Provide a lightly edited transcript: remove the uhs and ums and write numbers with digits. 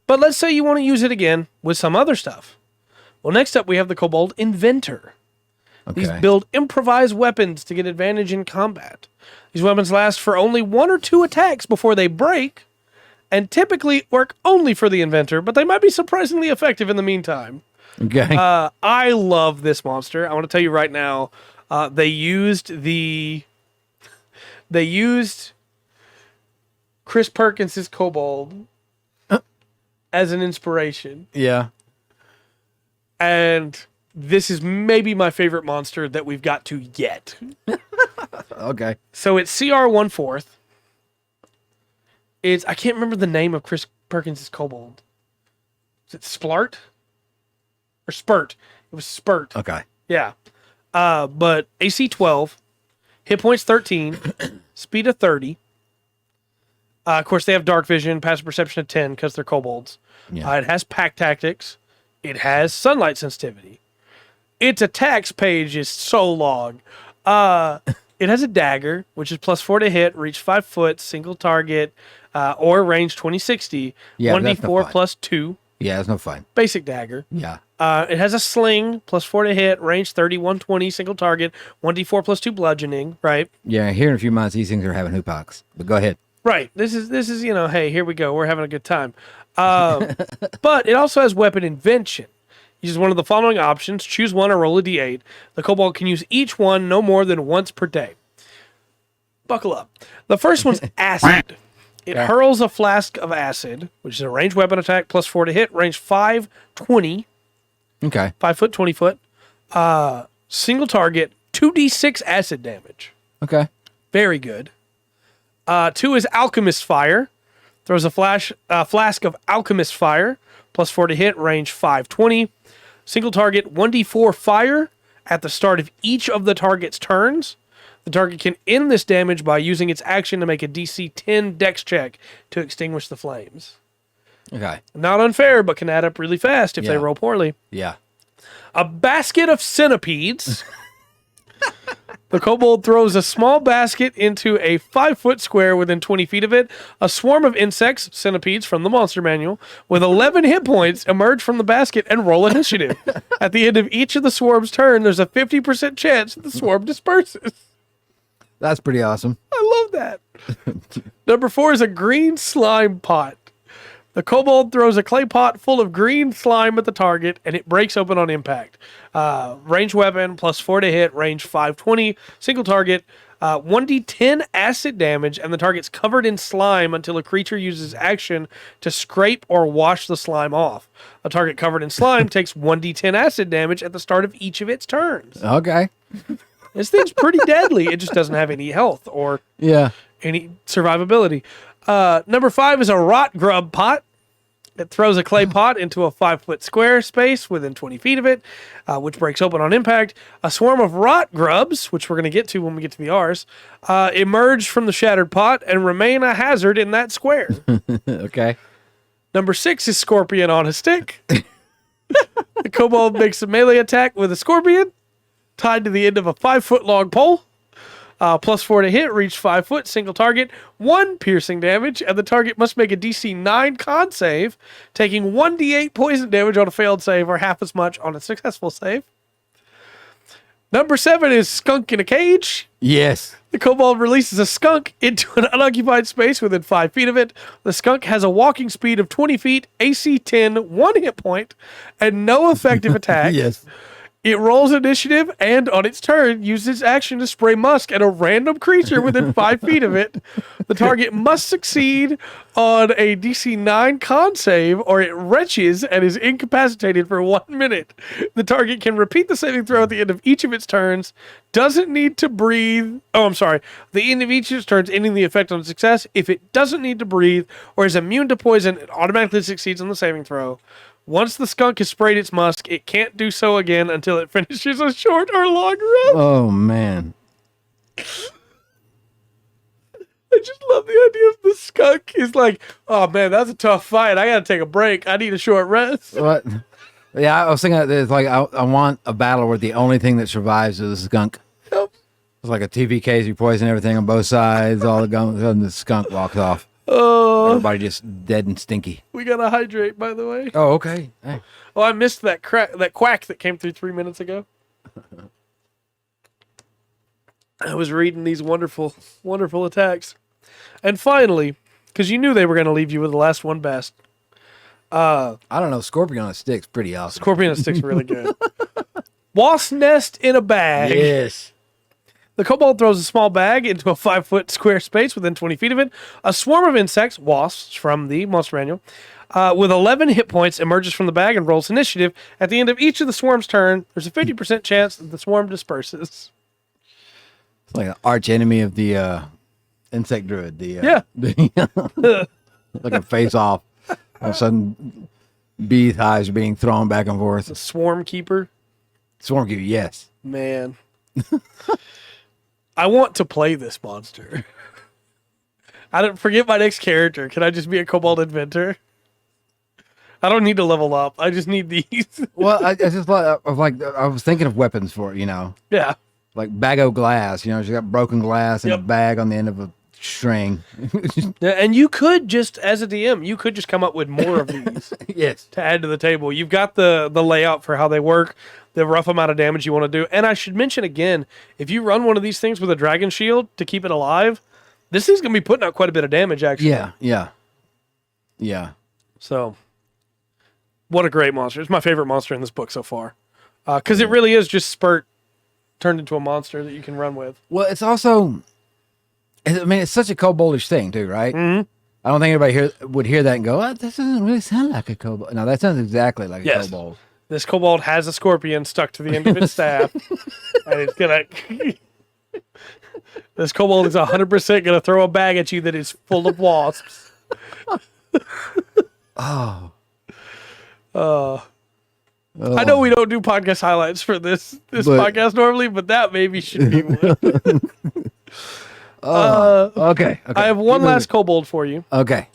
But let's say you want to use it again with some other stuff. Well, next up, we have the Kobold Inventor. Okay. These build improvised weapons to get advantage in combat. These weapons last for only 1 or 2 attacks before they break, and typically work only for the inventor, but they might be surprisingly effective in the meantime. Okay. I love this monster. I want to tell you right now, they used Chris Perkins' Kobold as an inspiration. Yeah. And this is maybe my favorite monster that we've got to yet. Okay. So it's CR 1/4. I can't remember the name of Chris Perkins' Kobold. Is it Splart? Or Spurt? It was Spurt. Okay. Yeah. But AC 12, hit points 13, speed of 30. Of course, they have dark vision, passive perception of 10 because they're kobolds. Yeah. It has pack tactics. It has sunlight sensitivity. Its attacks page is so long. It has a dagger, which is +4 to hit, reach 5 foot, single target, or range 20-60. Yeah, that's no 1d4 fun. +2. Yeah, it's no fun. Basic dagger. Yeah. It has a sling, +4 to hit, range 30, 120, single target, 1d4 +2 bludgeoning, right? Yeah, here in a few months, these things are having hoopocks. But go ahead. Right. This is hey, here we go. We're having a good time. But it also has weapon invention. Use one of the following options. Choose one or roll a d8. The kobold can use each one no more than once per day. Buckle up. The first one's acid. It hurls a flask of acid, which is a ranged weapon attack, +4 to hit, range 5, 20. Okay. 5 foot, 20 foot. Single target, 2d6 acid damage. Okay. Very good. 2 is Alchemist Fire. Throws a flask of Alchemist Fire, +4 to hit, range 520. Single target, 1d4 fire at the start of each of the target's turns. The target can end this damage by using its action to make a DC 10 dex check to extinguish the flames. Okay. Not unfair, but can add up really fast if they roll poorly. Yeah. A basket of centipedes. The kobold throws a small basket into a 5-foot square within 20 feet of it. A swarm of insects, centipedes from the monster manual, with 11 hit points emerge from the basket and roll initiative. At the end of each of the swarm's turn, there's a 50% chance the swarm disperses. That's pretty awesome. I love that. Number 4 is a green slime pot. The kobold throws a clay pot full of green slime at the target, and it breaks open on impact. Range weapon, +4 to hit, range 520, single target, 1d10 acid damage, and the target's covered in slime until a creature uses action to scrape or wash the slime off. A target covered in slime takes 1d10 acid damage at the start of each of its turns. Okay. This thing's pretty deadly. It just doesn't have any health or any survivability. Number 5 is a rot grub pot. It throws a clay pot into a 5-foot square space within 20 feet of it, which breaks open on impact. A swarm of rot grubs, which we're going to get to when we get to the R's, emerge from the shattered pot and remain a hazard in that square. Okay. Number 6 is scorpion on a stick. The kobold makes a melee attack with a scorpion tied to the end of a 5-foot long pole. +4 to hit, reach 5 foot, single target, 1 piercing damage, and the target must make a DC 9 con save, taking 1d8 poison damage on a failed save or half as much on a successful save. Number 7 is skunk in a cage. Yes. The kobold releases a skunk into an unoccupied space within 5 feet of it. The skunk has a walking speed of 20 feet, AC 10, 1 hit point, and no effective attack. Yes. It rolls initiative and, on its turn, uses action to spray musk at a random creature within 5 feet of it. The target must succeed on a DC 9 con save, or it retches and is incapacitated for 1 minute. The target can repeat the saving throw at the end of each of its turns, doesn't need to breathe. Oh, I'm sorry. The end of each of its turns, ending the effect on success. If it doesn't need to breathe or is immune to poison, it automatically succeeds on the saving throw. Once the skunk has sprayed its musk, it can't do so again until it finishes a short or long rest. Oh, man. I just love the idea of the skunk is like, oh man, that's a tough fight. I gotta take a break. I need a short rest. What? Yeah, I was thinking it's like I want a battle where the only thing that survives is a skunk. Yep. It's like a TV case, you poison everything on both sides, all the guns, and the skunk walks off. Everybody just dead and stinky. We gotta hydrate, by the way. Oh, okay. Hey. Oh, I missed that quack that came through 3 minutes ago. I was reading these wonderful, wonderful attacks. And finally, because you knew they were going to leave you with the last one best. I don't know. Scorpion on a stick's pretty awesome. Scorpion and Stick's really good. Wasp Nest in a bag. Yes. The kobold throws a small bag into a 5-foot square space within 20 feet of it. A swarm of insects, wasps from the Monster Manual, with 11 hit points emerges from the bag and rolls initiative. At the end of each of the swarm's turn, there's a 50% chance that the swarm disperses. It's like an arch enemy of the insect druid. Yeah. Like a face off. All of a sudden, bee hives are being thrown back and forth. The Swarm Keeper. Swarm keeper, yes. Man. I want to play this monster. I don't forget my next character. Can I just be a Kobold Inventor? I don't need to level up. I just need these. Well, I just I was thinking of weapons for it, Yeah. like bag o' glass. You got broken glass and Yep. a bag on the end of a string. Yeah, and you could just, as a DM, you could just come up with more of these Yes. to add to the table. You've got the layout for how they work, the rough amount of damage you want to do. And I should mention again, if you run one of these things with a dragon shield to keep it alive, this thing's going to be putting out quite a bit of damage, actually. Yeah. So, what a great monster. It's my favorite monster in this book so far. Because it really is just Spurt turned into a monster that you can run with. Well, it's also, I mean, it's such a koboldish thing too, right? Mm-hmm. I don't think anybody would hear that and go, oh, this doesn't really sound like a kobold. No, that sounds exactly like a Yes. kobold. This kobold has a scorpion stuck to the end of its staff. And it's going to... This kobold is 100% going to throw a bag at you that is full of wasps. Oh. I know we don't do podcast highlights for this But- podcast normally, but that maybe should be one. Okay. I have one last kobold for you. Okay.